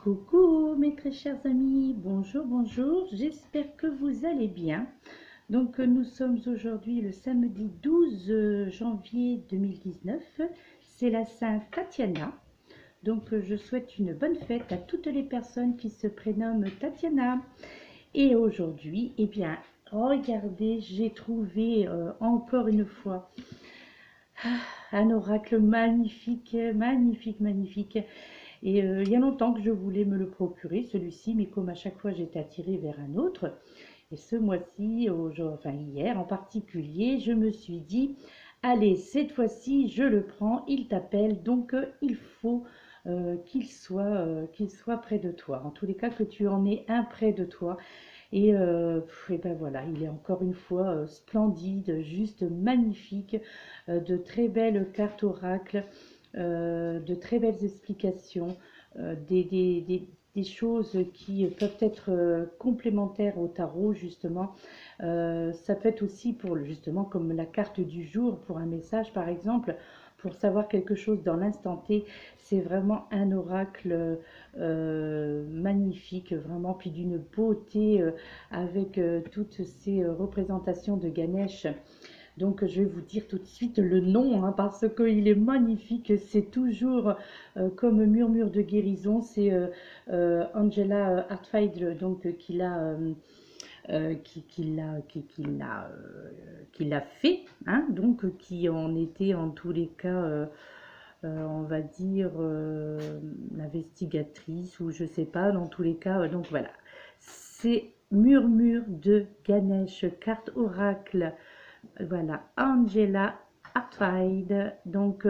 Coucou mes très chers amis, bonjour, bonjour, j'espère que vous allez bien. Donc nous sommes aujourd'hui le samedi 12 janvier 2019, c'est la Sainte Tatiana. Donc je souhaite une bonne fête à toutes les personnes qui se prénomment Tatiana. Et aujourd'hui, eh bien, regardez, j'ai trouvé encore une fois un oracle magnifique, magnifique, magnifique. Et il y a longtemps que je voulais me le procurer, celui-ci, mais comme à chaque fois j'étais attirée vers un autre, et ce mois-ci, enfin hier en particulier, je me suis dit, allez, cette fois-ci, je le prends, il t'appelle, donc il faut qu'il soit près de toi. En tous les cas, que tu en aies un près de toi. Et ben voilà, il est encore une fois splendide, juste magnifique, de très belles cartes oracles, de très belles explications, des choses qui peuvent être complémentaires au tarot justement. Ça peut être aussi pour justement comme la carte du jour, pour un message par exemple, pour savoir quelque chose dans l'instant T. C'est vraiment un oracle magnifique, vraiment, puis d'une beauté avec toutes ces représentations de Ganesh. Donc je vais vous dire tout de suite le nom hein, parce qu'il est magnifique, c'est toujours comme murmure de guérison, c'est Angela Hartfield donc qui l'a fait, hein, donc qui en était en tous les cas, on va dire, l'investigatrice ou je sais pas, dans tous les cas, donc voilà. C'est Murmure de Ganesh, carte oracle, voilà, Angela Hartfield, donc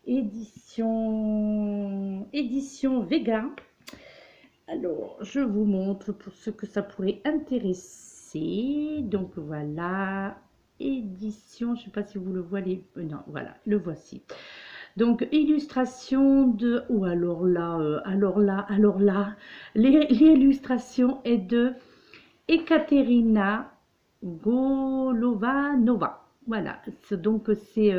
édition Vega. Alors, je vous montre pour ce que ça pourrait intéresser. Donc voilà, édition, je ne sais pas si vous le voyez. Non, voilà, le voici. Donc, illustration de... Ou alors là, l'illustration est de Ekaterina Golovanova. Voilà, donc c'est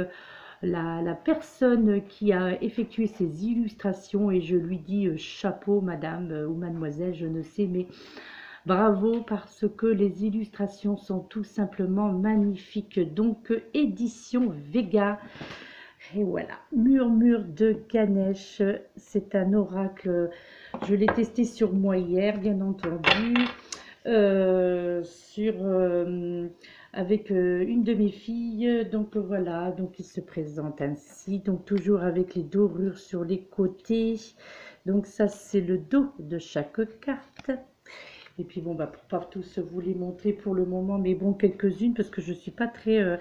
la personne qui a effectué ces illustrations et je lui dis chapeau madame ou mademoiselle, je ne sais, mais bravo parce que les illustrations sont tout simplement magnifiques. Donc édition Vega. Et voilà, Murmure de Ganesh, c'est un oracle, je l'ai testé sur moi hier bien entendu, avec une de mes filles, donc voilà, donc il se présente ainsi, donc toujours avec les dorures sur les côtés, donc ça c'est le dos de chaque carte. Et puis bon, bah, pour pas tous vous les montrer pour le moment, mais bon, quelques-unes, parce que je suis pas très...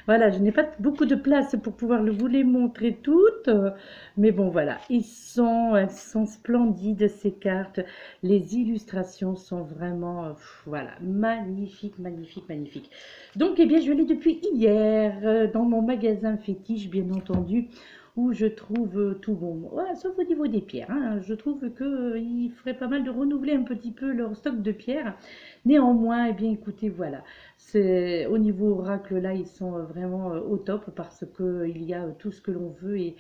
voilà, je n'ai pas beaucoup de place pour pouvoir vous les montrer toutes. Mais bon, voilà, elles sont splendides, ces cartes. Les illustrations sont vraiment, voilà, magnifiques, magnifiques, magnifiques. Donc, eh bien, je l'ai depuis hier dans mon magasin fétiche, bien entendu, où je trouve tout bon, ouais, sauf au niveau des pierres, hein. Je trouve qu'il ferait pas mal de renouveler un petit peu leur stock de pierres. Néanmoins, eh bien écoutez, voilà, c'est au niveau oracle là, ils sont vraiment au top parce que il y a tout ce que l'on veut et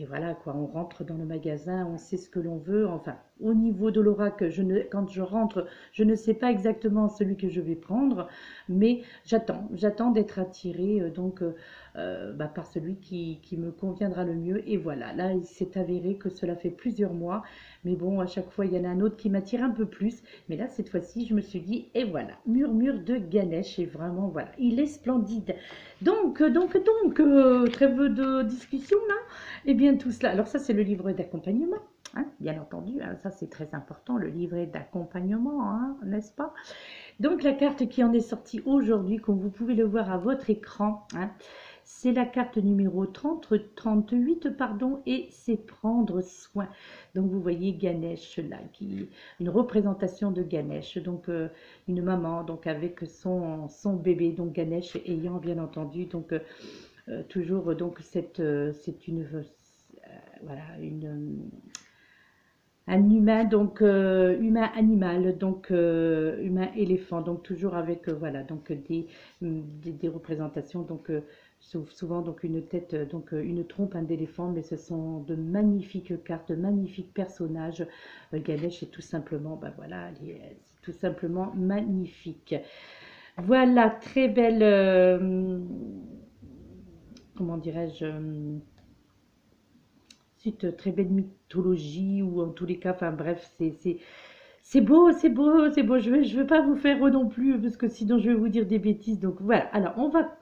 voilà quoi, on rentre dans le magasin, on sait ce que l'on veut. Enfin, au niveau de l'oracle, quand je rentre, je ne sais pas exactement celui que je vais prendre, mais j'attends d'être attirée par celui qui me conviendra le mieux. Et voilà, là, il s'est avéré que cela fait plusieurs mois, mais bon, à chaque fois, il y en a un autre qui m'attire un peu plus. Mais là, cette fois-ci, je me suis dit, et voilà, Murmure de Ganesh, et vraiment, voilà, il est splendide. Donc, trêve de discussion, là, et bien tout cela. Alors ça, c'est le livret d'accompagnement, hein, bien entendu, hein, ça c'est très important, le livret d'accompagnement, hein, n'est-ce pas? Donc la carte qui en est sortie aujourd'hui, comme vous pouvez le voir à votre écran, hein, c'est la carte numéro 38, pardon, et c'est prendre soin. Donc vous voyez Ganesh là, une représentation de Ganesh, donc une maman donc avec son bébé, donc Ganesh ayant bien entendu donc toujours donc c'est une voilà un humain, donc humain animal, donc humain éléphant, donc toujours avec voilà donc des représentations donc souvent donc une tête, donc une trompe d'éléphant, mais ce sont de magnifiques cartes, de magnifiques personnages. Ganesh est tout simplement, ben voilà, c'est tout simplement magnifique. Voilà, très belle, comment dirais-je, très belle mythologie, ou en tous les cas, enfin bref, c'est beau, c'est beau, c'est beau. Je vais pas vous faire non plus, parce que sinon je vais vous dire des bêtises. Donc voilà, alors on va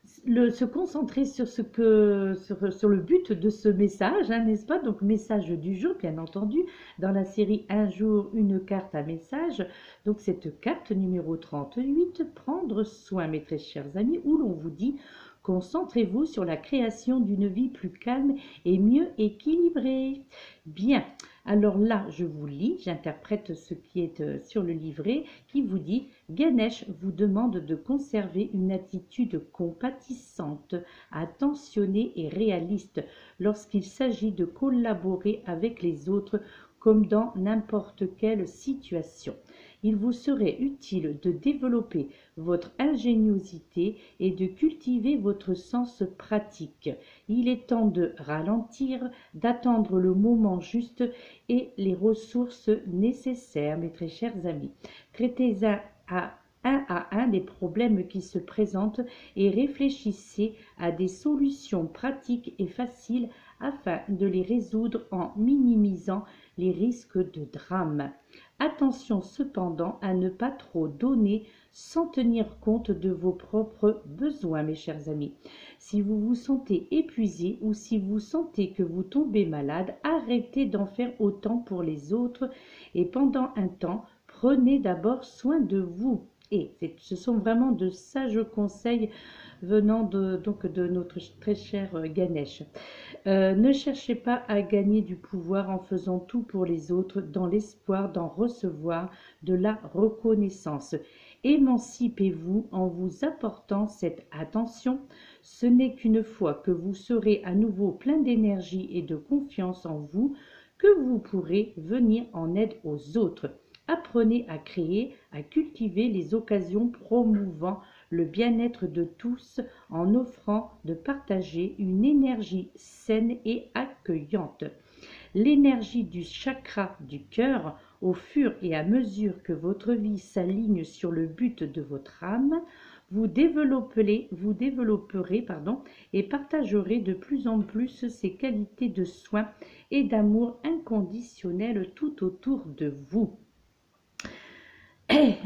se concentrer sur sur le but de ce message, hein, n'est-ce pas? Donc message du jour, bien entendu, dans la série Un jour, une carte à message. Donc cette carte numéro 38, prendre soin, mes très chers amis, où l'on vous dit: concentrez-vous sur la création d'une vie plus calme et mieux équilibrée. Bien, alors là, je vous lis, j'interprète ce qui est sur le livret, qui vous dit: Ganesh vous demande de conserver une attitude compatissante, attentionnée et réaliste lorsqu'il s'agit de collaborer avec les autres comme dans n'importe quelle situation. Il vous serait utile de développer votre ingéniosité et de cultiver votre sens pratique. Il est temps de ralentir, d'attendre le moment juste et les ressources nécessaires, mes très chers amis. Traitez-en à un des problèmes qui se présentent et réfléchissez à des solutions pratiques et faciles afin de les résoudre en minimisant les risques de drame. Attention cependant à ne pas trop donner sans tenir compte de vos propres besoins, mes chers amis. Si vous vous sentez épuisé ou si vous sentez que vous tombez malade, arrêtez d'en faire autant pour les autres et pendant un temps, prenez d'abord soin de vous. Et ce sont vraiment de sages conseils venant donc de notre très cher Ganesh. Ne cherchez pas à gagner du pouvoir en faisant tout pour les autres dans l'espoir d'en recevoir de la reconnaissance. Émancipez-vous en vous apportant cette attention. Ce n'est qu'une fois que vous serez à nouveau plein d'énergie et de confiance en vous que vous pourrez venir en aide aux autres. Apprenez à créer, à cultiver les occasions promouvant le bien-être de tous en offrant de partager une énergie saine et accueillante. L'énergie du chakra du cœur, au fur et à mesure que votre vie s'aligne sur le but de votre âme, vous développerez et partagerez de plus en plus ces qualités de soin et d'amour inconditionnel tout autour de vous.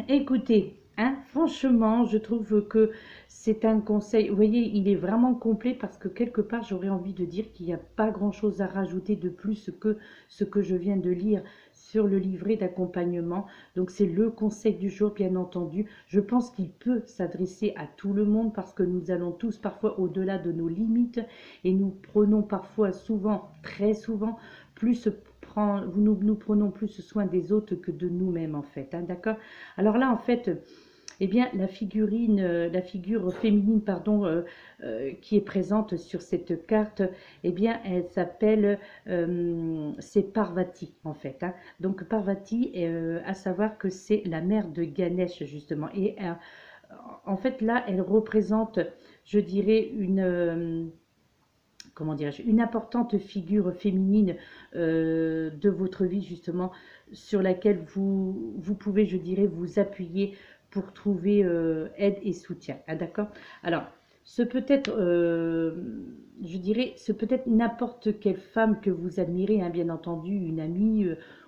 Écoutez, hein, franchement, je trouve que c'est un conseil, vous voyez, il est vraiment complet parce que quelque part, j'aurais envie de dire qu'il n'y a pas grand-chose à rajouter de plus que ce que je viens de lire sur le livret d'accompagnement. Donc, c'est le conseil du jour, bien entendu. Je pense qu'il peut s'adresser à tout le monde parce que nous allons tous parfois au-delà de nos limites et nous prenons parfois, souvent, très souvent, nous prenons plus soin des autres que de nous-mêmes en fait, hein, d'accord? Alors là en fait, eh bien la figure féminine pardon, qui est présente sur cette carte, eh bien elle s'appelle, c'est Parvati en fait, hein. Donc Parvati, à savoir que c'est la mère de Ganesh justement, et en fait là elle représente, je dirais, comment dirais-je, une importante figure féminine de votre vie justement, sur laquelle vous pouvez, je dirais, vous appuyer pour trouver aide et soutien. Ah, d'accord? Alors, ce peut être, je dirais, ce peut être n'importe quelle femme que vous admirez, hein, bien entendu, une amie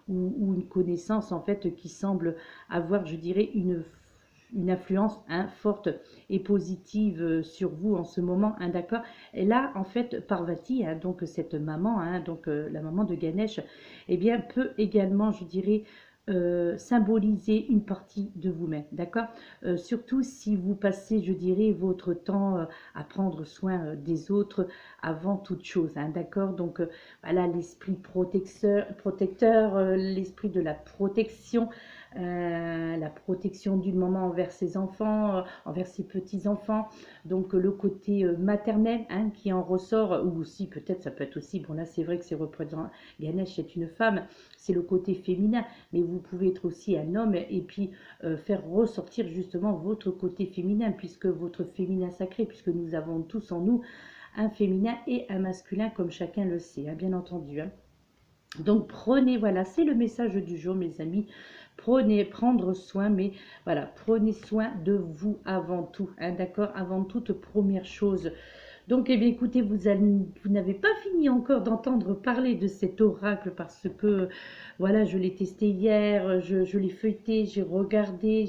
ou une connaissance en fait qui semble avoir, je dirais, une influence, hein, forte et positive sur vous en ce moment, hein, d'accord? Et là, en fait, Parvati, hein, donc cette maman, hein, donc la maman de Ganesh, eh bien, peut également, je dirais, symboliser une partie de vous-même, d'accord? Surtout si vous passez, je dirais, votre temps à prendre soin des autres avant toute chose, hein, d'accord? Donc, voilà, l'esprit protecteur, l'esprit de la protection, la protection d'une maman envers ses enfants, envers ses petits-enfants, donc le côté maternel hein, qui en ressort, ou aussi peut-être, ça peut être aussi, bon là c'est vrai que c'est représentant, Ganesh est une femme, c'est le côté féminin, mais vous pouvez être aussi un homme et puis faire ressortir justement votre côté féminin, puisque votre féminin sacré, puisque nous avons tous en nous un féminin et un masculin, comme chacun le sait, hein, bien entendu. Hein. Donc prenez, voilà, c'est le message du jour, mes amis. Prendre soin, mais voilà, prenez soin de vous avant tout, hein, d'accord, avant toute première chose. Donc, eh bien, écoutez, vous n'avez pas fini encore d'entendre parler de cet oracle parce que, voilà, je l'ai testé hier, je l'ai feuilleté, j'ai regardé,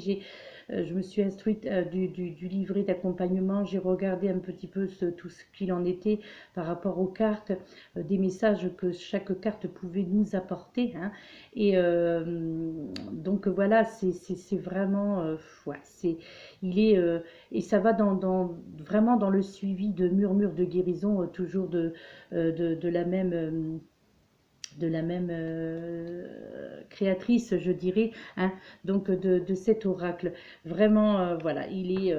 je me suis instruite du livret d'accompagnement, j'ai regardé un petit peu tout ce qu'il en était par rapport aux cartes, des messages que chaque carte pouvait nous apporter. Hein, et donc, voilà, c'est vraiment, ouais, il est, et ça va vraiment dans le suivi de murmures de guérison, toujours de la même créatrice, je dirais, hein, donc de cet oracle. Vraiment, voilà, il est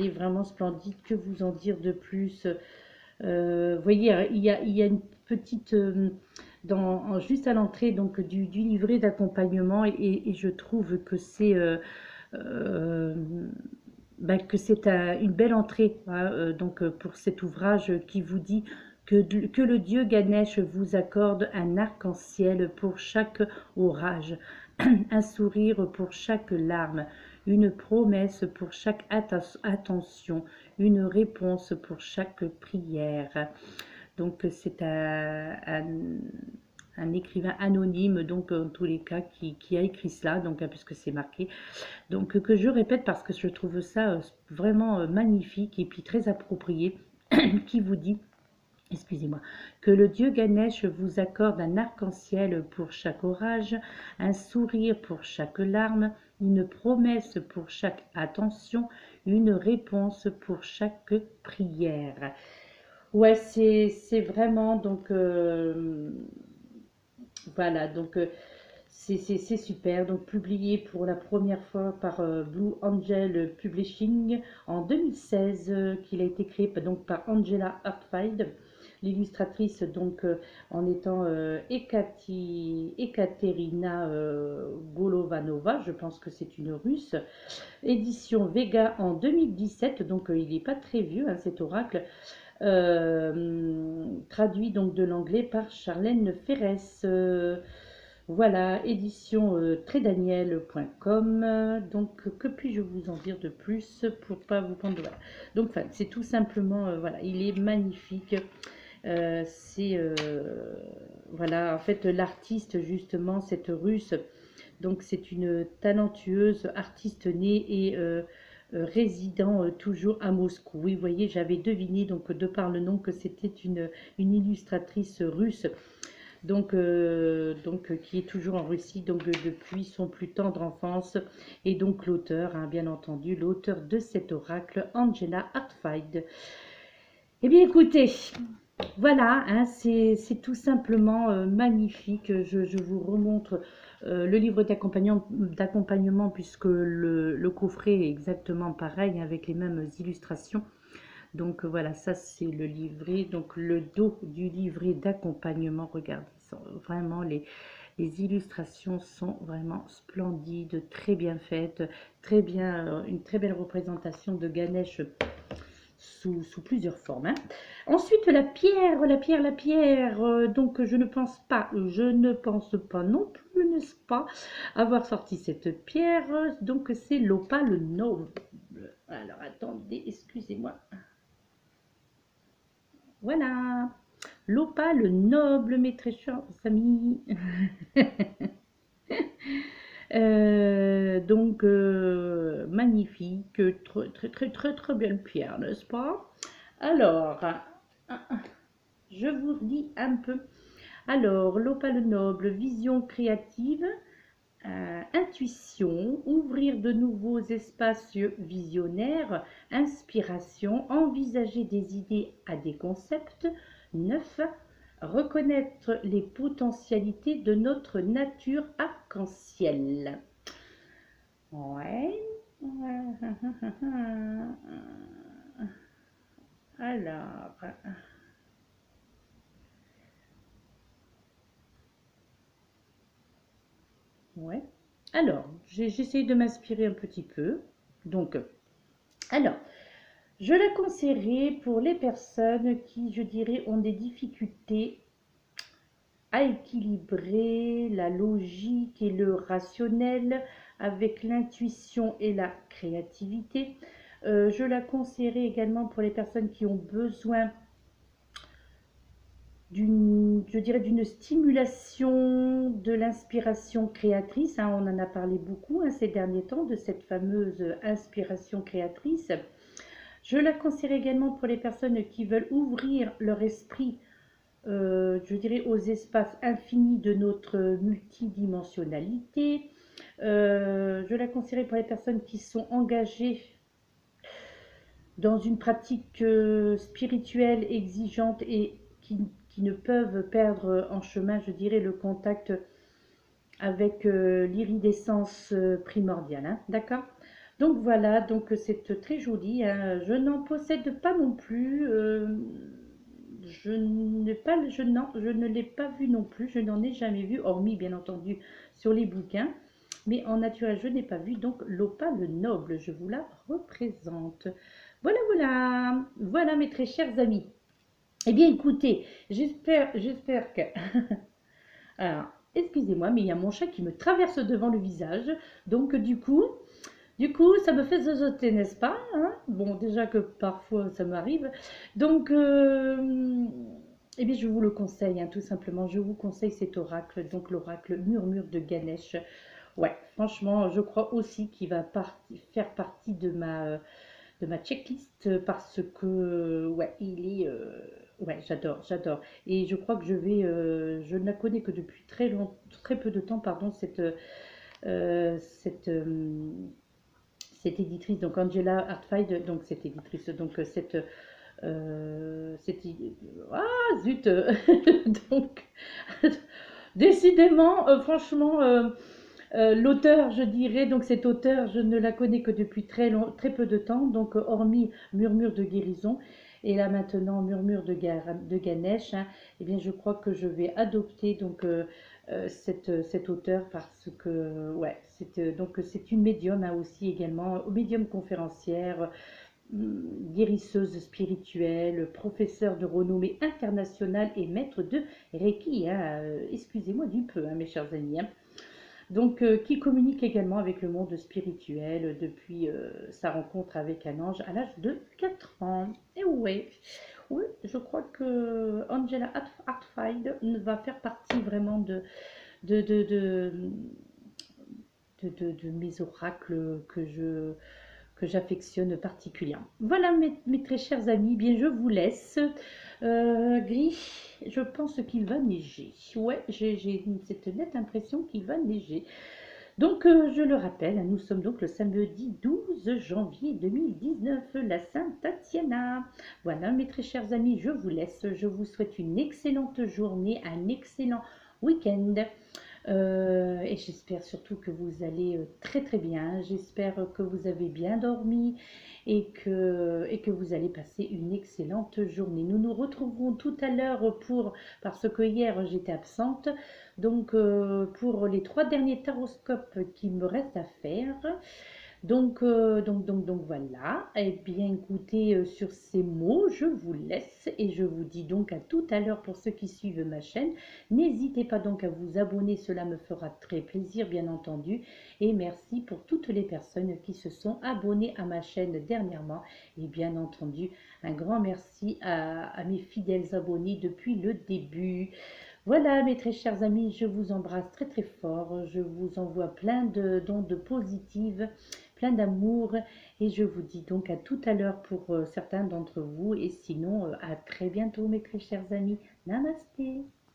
vraiment splendide. Que vous en dire de plus? Vous voyez, il y a une petite... juste à l'entrée donc du livret d'accompagnement et je trouve que c'est que c'est une belle entrée hein, donc pour cet ouvrage qui vous dit que le dieu Ganesh vous accorde un arc-en-ciel pour chaque orage, un sourire pour chaque larme, une promesse pour chaque attention, une réponse pour chaque prière. Donc c'est un écrivain anonyme, donc en tous les cas, qui a écrit cela, donc puisque c'est marqué. Donc que je répète parce que je trouve ça vraiment magnifique et puis très approprié, qui vous dit, excusez-moi, que le dieu Ganesh vous accorde un arc-en-ciel pour chaque orage, un sourire pour chaque larme, une promesse pour chaque attention, une réponse pour chaque prière. Ouais, c'est vraiment, donc, voilà, donc c'est super. Donc, publié pour la première fois par Blue Angel Publishing en 2016, qu'il a été créé donc par Angela Hartfield, l'illustratrice donc en étant Ekaterina Golovanova, je pense que c'est une russe. Édition Vega en 2017, donc il n'est pas très vieux hein, cet oracle. Traduit donc de l'anglais par Charlène Ferrès. Voilà, édition trédaniel.com. Donc, que puis-je vous en dire de plus pour pas vous prendre... Voilà. Donc, enfin, c'est tout simplement, voilà, il est magnifique. C'est, voilà, en fait, l'artiste, justement, cette russe, donc c'est une talentueuse artiste née et résidant toujours à Moscou. Oui, vous voyez, j'avais deviné, donc de par le nom, que c'était une illustratrice russe, donc qui est toujours en Russie, donc depuis son plus tendre enfance, et donc l'auteur, hein, bien entendu, l'auteur de cet oracle, Angela Hartfield. Eh bien, écoutez, voilà, hein, c'est tout simplement magnifique. Je vous remontre le livre d'accompagnement puisque le coffret est exactement pareil avec les mêmes illustrations. Donc voilà, ça c'est le livret, donc le dos du livret d'accompagnement. Regardez, vraiment les illustrations sont vraiment splendides, très bien faites, très bien, une très belle représentation de Ganesh sous plusieurs formes. Hein. Ensuite, la pierre, donc je ne pense pas non plus, n'est-ce pas, avoir sorti cette pierre. Donc c'est l'opale noble. Alors attendez, excusez-moi. Voilà, l'opale noble, mes très chers amis. Donc magnifique, très belle pierre, n'est-ce pas? Alors, je vous dis un peu. Alors, l'opale noble, vision créative, intuition, ouvrir de nouveaux espaces visionnaires, inspiration, envisager des idées à des concepts. 9. Reconnaître les potentialités de notre nature arc-en-ciel. Ouais. Alors, ouais. Alors, j'essaie de m'inspirer un petit peu. Donc, alors, je la conseillerais pour les personnes qui, je dirais, ont des difficultés à équilibrer la logique et le rationnel avec l'intuition et la créativité. Je la conseillerais également pour les personnes qui ont besoin je dirais, d'une stimulation de l'inspiration créatrice, hein. On en a parlé beaucoup, hein, ces derniers temps, de cette fameuse inspiration créatrice. Je la conseillerais également pour les personnes qui veulent ouvrir leur esprit, je dirais, aux espaces infinis de notre multidimensionnalité. Je la conseillerais pour les personnes qui sont engagées dans une pratique spirituelle exigeante et qui ne peuvent perdre en chemin, je dirais, le contact avec l'iridescence primordiale, hein, d'accord. Donc voilà, donc c'est très joli, hein. Je n'en possède pas non plus, je ne l'ai pas vu non plus, je n'en ai jamais vu, hormis bien entendu sur les bouquins, mais en naturel je n'ai pas vu, donc l'opale noble, je vous la représente. Voilà, voilà, voilà mes très chers amis. Eh bien écoutez, j'espère que... Alors, excusez-moi, mais il y a mon chat qui me traverse devant le visage, donc du coup, ça me fait zozoter, n'est-ce pas, hein? Bon, déjà que parfois ça m'arrive. Donc, eh bien, je vous le conseille, hein, tout simplement. Je vous conseille cet oracle, donc l'oracle Murmure de Ganesh. Ouais, franchement, je crois aussi qu'il va faire partie de ma checklist parce que, ouais, ouais, j'adore. Et je crois que je ne la connais que depuis très peu de temps, pardon, euh, cette, euh, cette éditrice, donc Angela Hartfield, donc cette éditrice, donc cette ah zut, donc décidément, franchement, l'auteur, je dirais, donc cet auteur, je ne la connais que depuis très peu de temps, donc hormis Murmure de guérison, et là maintenant Murmure de Ganesh, hein, eh bien je crois que je vais adopter donc cet auteur parce que ouais, donc c'est une médium, hein, aussi également, médium conférencière, guérisseuse spirituelle, professeure de renommée internationale et maître de Reiki, hein, excusez-moi du peu, hein, mes chers amis, hein. Donc, qui communique également avec le monde spirituel depuis sa rencontre avec un ange à l'âge de 4 ans. Et ouais, oui, je crois que Angela Hartfield va faire partie vraiment de, de, de, de mes oracles que j'affectionne particulièrement. Voilà mes très chers amis, bien je vous laisse. Gris, je pense qu'il va neiger. Ouais, j'ai cette nette impression qu'il va neiger. Donc, je le rappelle, nous sommes donc le samedi 12 janvier 2019, la Sainte Tatiana. Voilà, mes très chers amis, je vous laisse. Je vous souhaite une excellente journée, un excellent week-end. Et j'espère surtout que vous allez très très bien. J'espère que vous avez bien dormi et que vous allez passer une excellente journée. Nous nous retrouverons tout à l'heure parce que hier j'étais absente, donc pour les 3 derniers taroscopes qu'il me reste à faire. Donc voilà. Eh bien, écoutez, sur ces mots, je vous laisse et je vous dis donc à tout à l'heure pour ceux qui suivent ma chaîne. N'hésitez pas donc à vous abonner, cela me fera très plaisir, bien entendu. Et merci pour toutes les personnes qui se sont abonnées à ma chaîne dernièrement. Et bien entendu, un grand merci à mes fidèles abonnés depuis le début. Voilà, mes très chers amis, je vous embrasse très très fort. Je vous envoie plein d'ondes positives, plein d'amour. Et je vous dis donc à tout à l'heure pour certains d'entre vous. Et sinon, à très bientôt, mes très chers amis. Namasté.